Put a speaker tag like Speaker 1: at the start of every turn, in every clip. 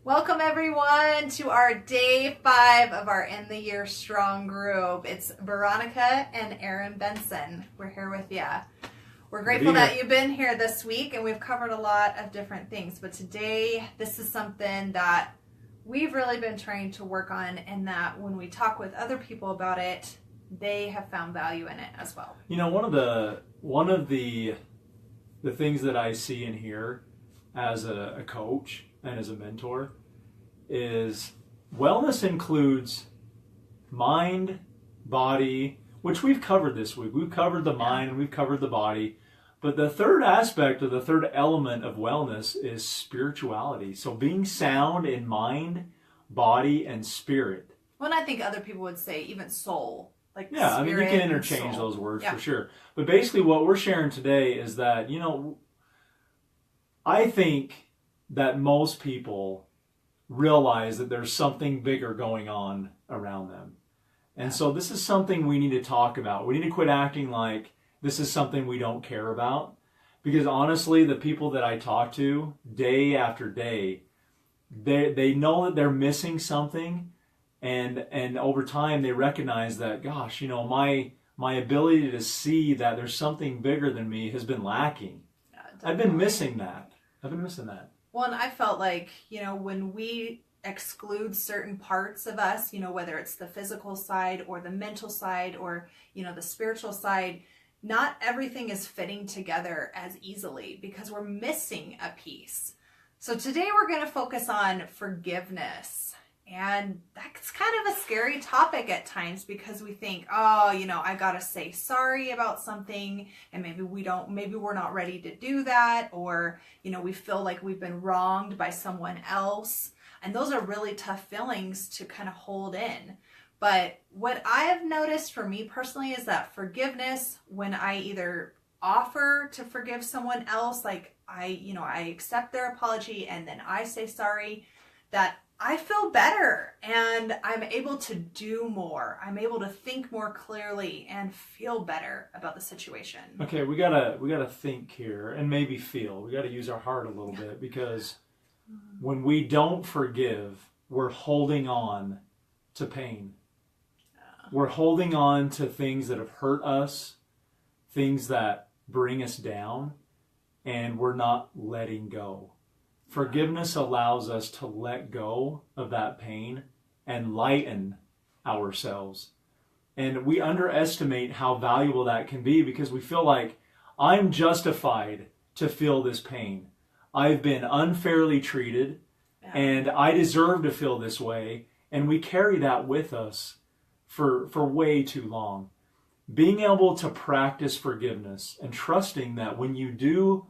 Speaker 1: Welcome everyone to our day 5 of our End the Year Strong group. It's Veronica and Aaron Benson. We're here with you. We're grateful that you've been here this week, and we've covered a lot of different things. But today, this is something that we've really been trying to work on, and that when we talk with other people about it, they have found value in it as well.
Speaker 2: You know, one of the things that I see and hear as a coach and as a mentor is wellness includes mind, body, which we've covered this week. We've covered the mind and we've covered the body. But the third aspect, or the third element of wellness, is spirituality. So being sound in mind, body, and spirit.
Speaker 1: Well, and I think other people would say even soul.
Speaker 2: Yeah, I mean, you can interchange those words for sure. But basically what we're sharing today is that, you know, I think that most people realize that there's something bigger going on around them. And so this is something we need to talk about. We need to quit acting like this is something we don't care about. Because honestly, the people that I talk to day after day, they know that they're missing something. And over time they recognize that, gosh, you know, my ability to see that there's something bigger than me has been lacking. I've been missing that.
Speaker 1: Well, and I felt like, you know, when we exclude certain parts of us, you know, whether it's the physical side or the mental side or, you know, the spiritual side, not everything is fitting together as easily because we're missing a piece. So today we're going to focus on forgiveness. And that's kind of a scary topic at times because we think, oh, you know, I got to say sorry about something, and maybe we're not ready to do that, or, you know, we feel like we've been wronged by someone else. And those are really tough feelings to kind of hold in. But what I have noticed for me personally is that forgiveness, when I either offer to forgive someone else, like I accept their apology and then I say sorry, that I feel better and I'm able to do more. I'm able to think more clearly and feel better about the situation.
Speaker 2: Okay, we gotta think here and maybe feel. We gotta use our heart a little bit, because when we don't forgive, we're holding on to pain. We're holding on to things that have hurt us, things that bring us down, and we're not letting go. Forgiveness allows us to let go of that pain and lighten ourselves. And we underestimate how valuable that can be because we feel like I'm justified to feel this pain. I've been unfairly treated and I deserve to feel this way. And we carry that with us for way too long. Being able to practice forgiveness and trusting that when you do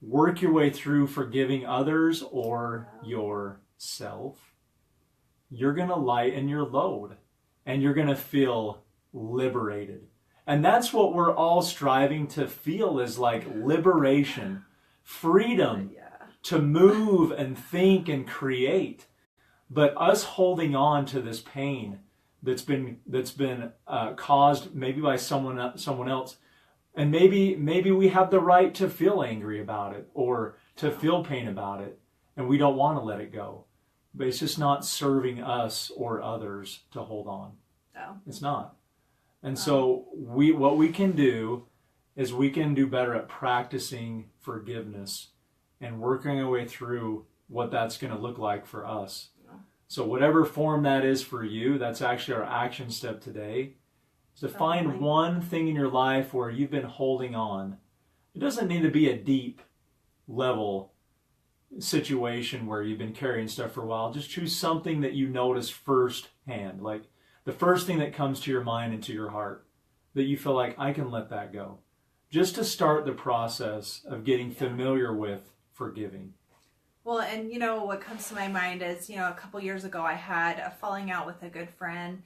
Speaker 2: work your way through forgiving others or yourself, you're going to lighten your load and you're going to feel liberated. And that's what we're all striving to feel, is like liberation, freedom to move and think and create. But us holding on to this pain that's been caused maybe by someone else. And maybe we have the right to feel angry about it or to feel pain about it, and we don't want to let it go. But it's just not serving us or others to hold on. No. It's not. And so what we can do is we can do better at practicing forgiveness and working our way through what that's going to look like for us. So whatever form that is for you, that's actually our action step today. To find one thing in your life where you've been holding on. It doesn't need to be a deep level situation where you've been carrying stuff for a while. Just choose something that you notice firsthand, like the first thing that comes to your mind and to your heart, that you feel like, I can let that go. Just to start the process of getting familiar with forgiving.
Speaker 1: Well, and you know, what comes to my mind is, you know, a couple years ago I had a falling out with a good friend.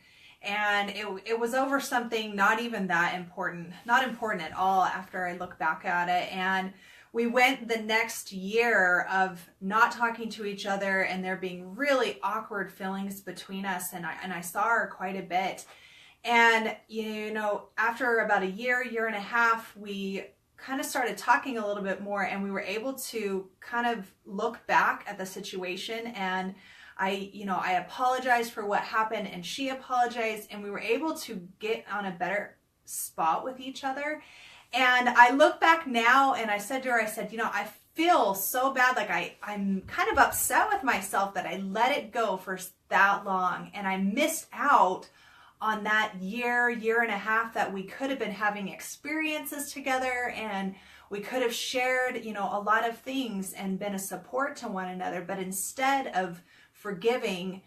Speaker 1: And it was over something not even that important, not important at all after I look back at it. And we went the next year of not talking to each other and there being really awkward feelings between us. And I saw her quite a bit. And, you know, after about a year and a half, we kind of started talking a little bit more, and we were able to kind of look back at the situation, and I apologized for what happened, and she apologized, and we were able to get on a better spot with each other. And I look back now, and I said to her, I said, I feel so bad. Like I'm kind of upset with myself that I let it go for that long, and I missed out on that year and a half that we could have been having experiences together, and we could have shared, a lot of things and been a support to one another. But instead of forgiving,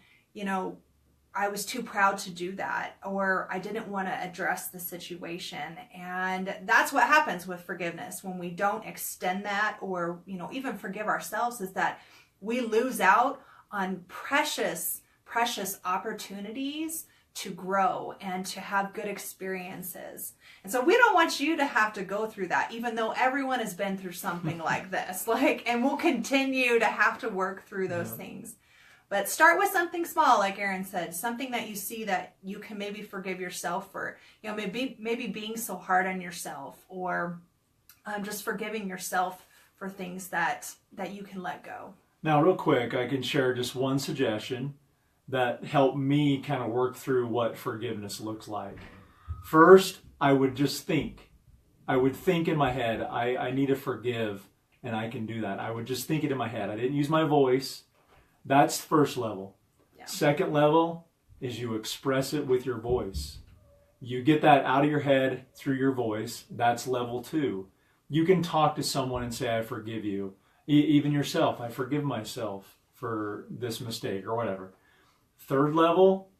Speaker 1: I was too proud to do that, or I didn't want to address the situation. And that's what happens with forgiveness when we don't extend that, or, even forgive ourselves, is that we lose out on precious opportunities to grow and to have good experiences. And so we don't want you to have to go through that, even though everyone has been through something like this, and we'll continue to have to work through those things. But start with something small, like Aaron said, something that you see that you can maybe forgive yourself for, maybe being so hard on yourself, or just forgiving yourself for things that you can let go.
Speaker 2: Now, real quick, I can share just one suggestion that helped me kind of work through what forgiveness looks like. First, I would just think. I would think in my head, I need to forgive, and I can do that. I would just think it in my head. I didn't use my voice. That's first level. Yeah. Second level is you express it with your voice. You get that out of your head through your voice. That's level 2. You can talk to someone and say, I forgive you. Even yourself, I forgive myself for this mistake or whatever. Third level,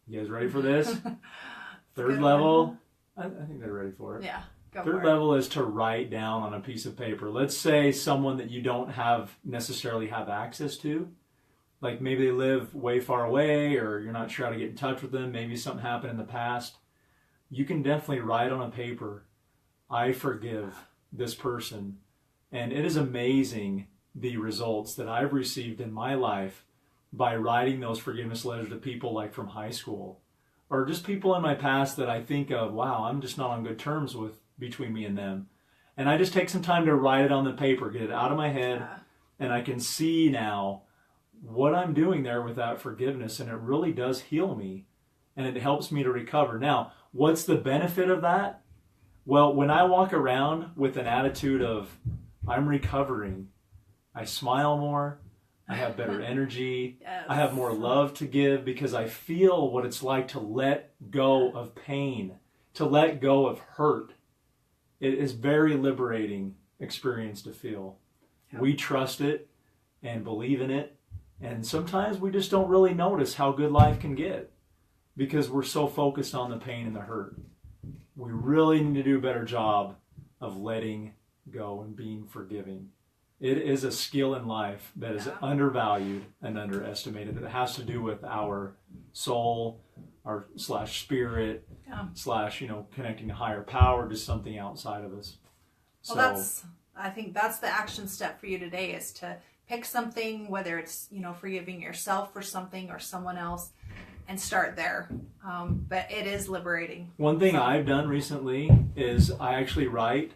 Speaker 2: you guys ready for this? Third level, I think they're ready for it.
Speaker 1: Yeah.
Speaker 2: Third level is to write down on a piece of paper. Let's say someone that you don't necessarily have access to. Like maybe they live way far away, or you're not sure how to get in touch with them. Maybe something happened in the past. You can definitely write on a paper, I forgive this person. And it is amazing the results that I've received in my life by writing those forgiveness letters to people like from high school, or just people in my past that I think of, wow, I'm just not on good terms with between me and them. And I just take some time to write it on the paper, get it out of my head, and I can see now what I'm doing there with that forgiveness, and it really does heal me, and it helps me to recover. Now, what's the benefit of that? Well, when I walk around with an attitude of, I'm recovering, I smile more, I have better energy, I have more love to give, because I feel what it's like to let go of pain, to let go of hurt. It is very liberating experience to feel. Yep. We trust it and believe in it, and sometimes we just don't really notice how good life can get because we're so focused on the pain and the hurt. We really need to do a better job of letting go and being forgiving. It is a skill in life that is undervalued and underestimated. It has to do with our soul, our /spirit, connecting to higher power, to something outside of us.
Speaker 1: Well, I think that's the action step for you today, is to pick something, whether it's, forgiving yourself for something or someone else, and start there. But it is liberating.
Speaker 2: One thing I've done recently is I actually write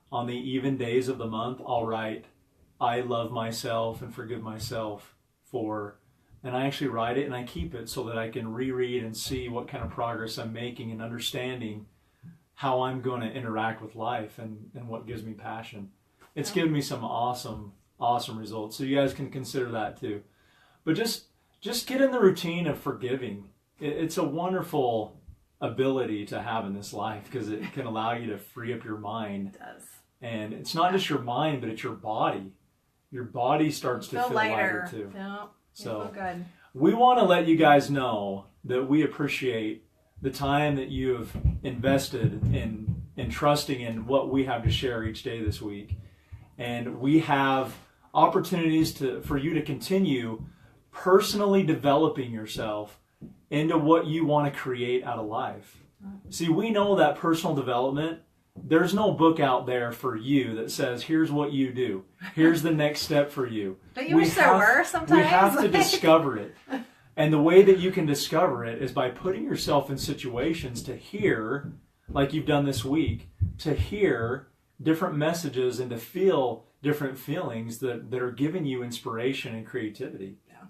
Speaker 2: on the even days of the month. I'll write, I love myself and forgive myself for, and I actually write it and I keep it so that I can reread and see what kind of progress I'm making and understanding how I'm going to interact with life and what gives me passion. It's given me some awesome results. So you guys can consider that too. But just get in the routine of forgiving. It's a wonderful ability to have in this life because it can allow you to free up your mind. It does. And it's not just your mind, but it's your body. Your body starts to feel lighter too.
Speaker 1: No, so feel good.
Speaker 2: We want to let you guys know that we appreciate the time that you have invested in trusting in what we have to share each day this week. And we have opportunities for you to continue personally developing yourself into what you want to create out of life. See, we know that personal development, there's no book out there for you that says, here's what you do. Here's the next step for you.
Speaker 1: Don't you wish there were sometimes?
Speaker 2: We have to discover it. And the way that you can discover it is by putting yourself in situations to hear, like you've done this week, to hear different messages and to feel different feelings that are giving you inspiration and creativity.
Speaker 1: Yeah.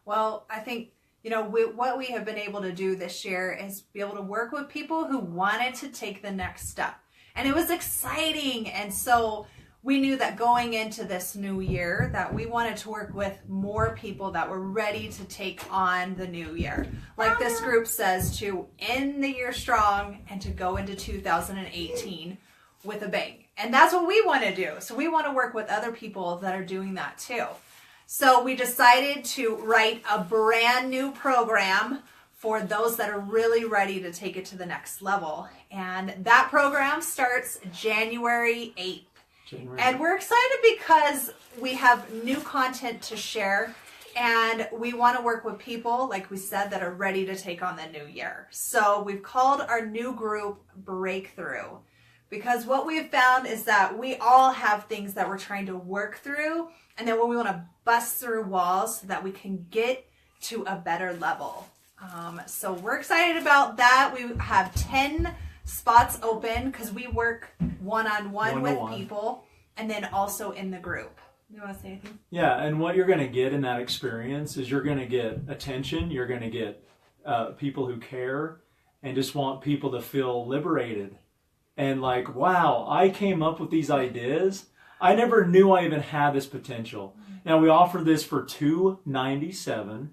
Speaker 1: Well, I think, what we have been able to do this year is be able to work with people who wanted to take the next step. And it was exciting. And so we knew that going into this new year that we wanted to work with more people that were ready to take on the new year. Like this group says, to end the year strong and to go into 2018 with a bang. And that's what we want to do. So we want to work with other people that are doing that too. So we decided to write a brand new program for those that are really ready to take it to the next level. And that program starts January 8th. And we're excited because we have new content to share, and we want to work with people, like we said, that are ready to take on the new year. So we've called our new group Breakthrough, because what we've found is that we all have things that we're trying to work through, and then when we want to bust through walls so that we can get to a better level. So we're excited about that. We have 10 spots open because we work one-on-one with people, and then also in the group. You want to say anything?
Speaker 2: Yeah, and what you're going to get in that experience is you're going to get attention, you're going to get people who care and just want people to feel liberated. And like, wow, I came up with these ideas. I never knew I even had this potential. Now, we offer this for $297.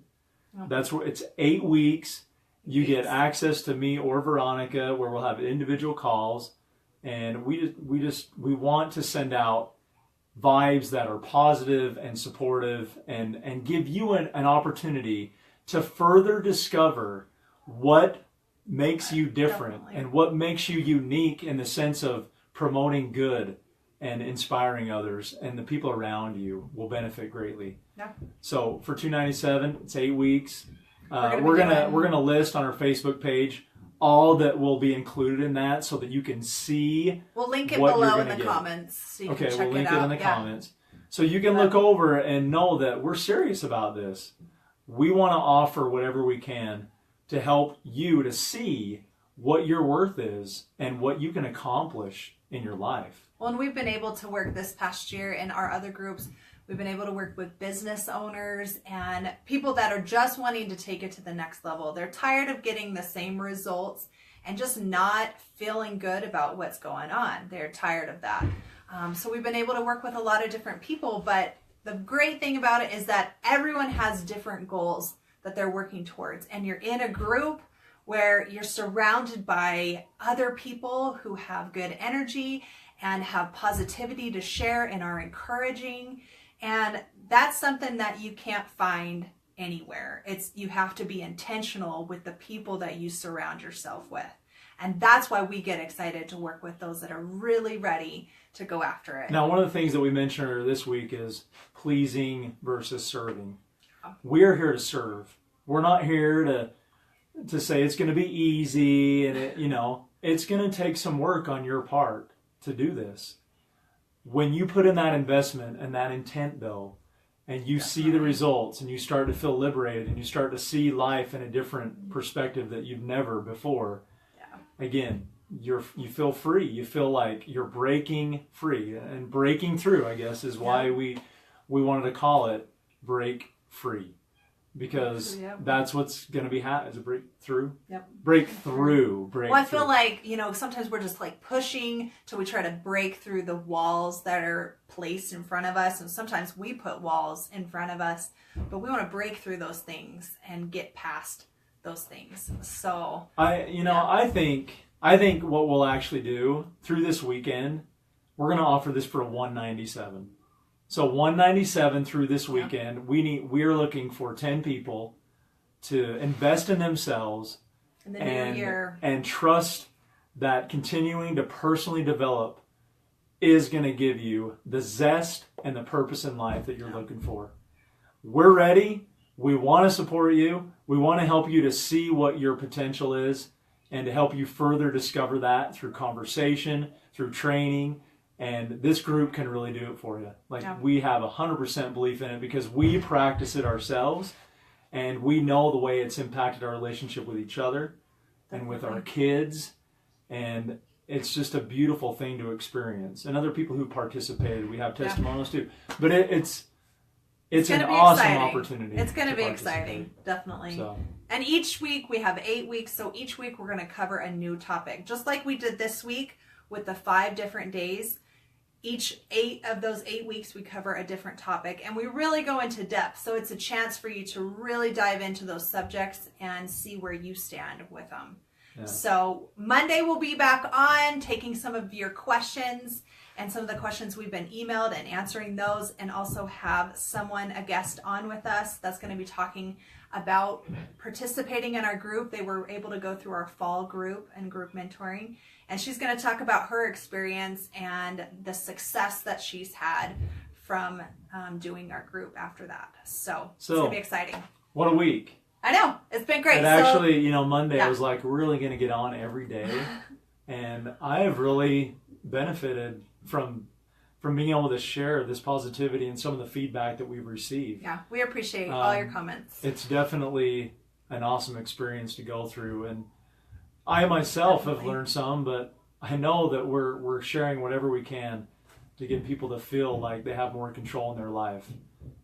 Speaker 2: That's where it's 8 weeks. You get access to me or Veronica, where we'll have individual calls, and we want to send out vibes that are positive and supportive, and give you an opportunity to further discover what makes you different and what makes you unique in the sense of promoting good and inspiring others, and the people around you will benefit greatly. Yeah. So for $297, it's 8 weeks. We're gonna list on our Facebook page all that will be included in that, so that you can see.
Speaker 1: We'll link it below in the comments, so you can check
Speaker 2: we'll link
Speaker 1: it out.
Speaker 2: In the comments, so you can look over and know that we're serious about this. We want to offer whatever we can to help you to see what your worth is and what you can accomplish in your life.
Speaker 1: Well, and we've been able to work this past year in our other groups. We've been able to work with business owners and people that are just wanting to take it to the next level. They're tired of getting the same results and just not feeling good about what's going on. They're tired of that. So we've been able to work with a lot of different people, but the great thing about it is that everyone has different goals that they're working towards. And you're in a group where you're surrounded by other people who have good energy and have positivity to share and are encouraging. And that's something that you can't find anywhere. You have to be intentional with the people that you surround yourself with. And that's why we get excited to work with those that are really ready to go after it.
Speaker 2: Now, one of the things that we mentioned earlier this week is pleasing versus serving. We're here to serve. We're not here to say it's going to be easy, and it's going to take some work on your part to do this. When you put in that investment and that intent, though, and you see the results and you start to feel liberated and you start to see life in a different perspective that you've never before, again, you feel free. You feel like you're breaking free. And breaking through, I guess, is why we wanted to call it Break Free. Because that's what's going to be is a breakthrough. Yep. Breakthrough.
Speaker 1: Well, I feel like, sometimes we're just like pushing till we try to break through the walls that are placed in front of us. And sometimes we put walls in front of us, but we want to break through those things and get past those things. So I think what we'll actually do through this weekend, we're going to offer this for $197. So $197 through this weekend. We're looking for 10 people to invest in themselves in the new year
Speaker 2: and trust that continuing to personally develop is going to give you the zest and the purpose in life that you're looking for. We're ready. We want to support you. We want to help you to see what your potential is and to help you further discover that through conversation, through training. And this group can really do it for you. We have 100% belief in it because we practice it ourselves, and we know the way it's impacted our relationship with each other and with our kids. And it's just a beautiful thing to experience. And other people who participated, we have testimonials too. But it's an awesome opportunity.
Speaker 1: It's going to be exciting, definitely.
Speaker 2: So.
Speaker 1: And each week we have 8 weeks, so each week we're going to cover a new topic. Just like we did this week with the 5 different days, each 8 of those 8 weeks we cover a different topic, and we really go into depth. So it's a chance for you to really dive into those subjects and see where you stand with them. Yeah. So Monday we'll be back on taking some of your questions and some of the questions we've been emailed and answering those, and also have a guest on with us that's going to be talking about participating in our group. They were able to go through our fall group and group mentoring, and she's going to talk about her experience and the success that she's had from doing our group after that. So it's going to be exciting.
Speaker 2: What a week.
Speaker 1: I know. It's been great.
Speaker 2: And actually, Monday I was like really going to get on every day. And I have really benefited from being able to share this positivity and some of the feedback that we've received.
Speaker 1: Yeah, we appreciate all your comments.
Speaker 2: It's definitely an awesome experience to go through. And I myself have learned some, but I know that we're sharing whatever we can to get people to feel like they have more control in their life.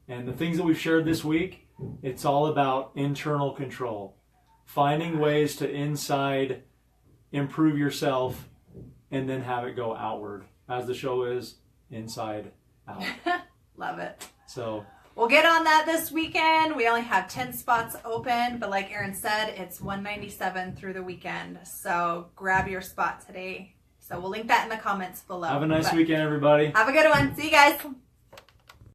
Speaker 2: And the things that we've shared this week, it's all about internal control. Finding ways to inside improve yourself and then have it go outward. As the show is, inside out.
Speaker 1: Love it.
Speaker 2: So
Speaker 1: we'll get on that this weekend. We only have 10 spots open, but like Aaron said, it's $197 through the weekend. So grab your spot today. So we'll link that in the comments below.
Speaker 2: Have a nice weekend, everybody.
Speaker 1: Have a good one. See you guys.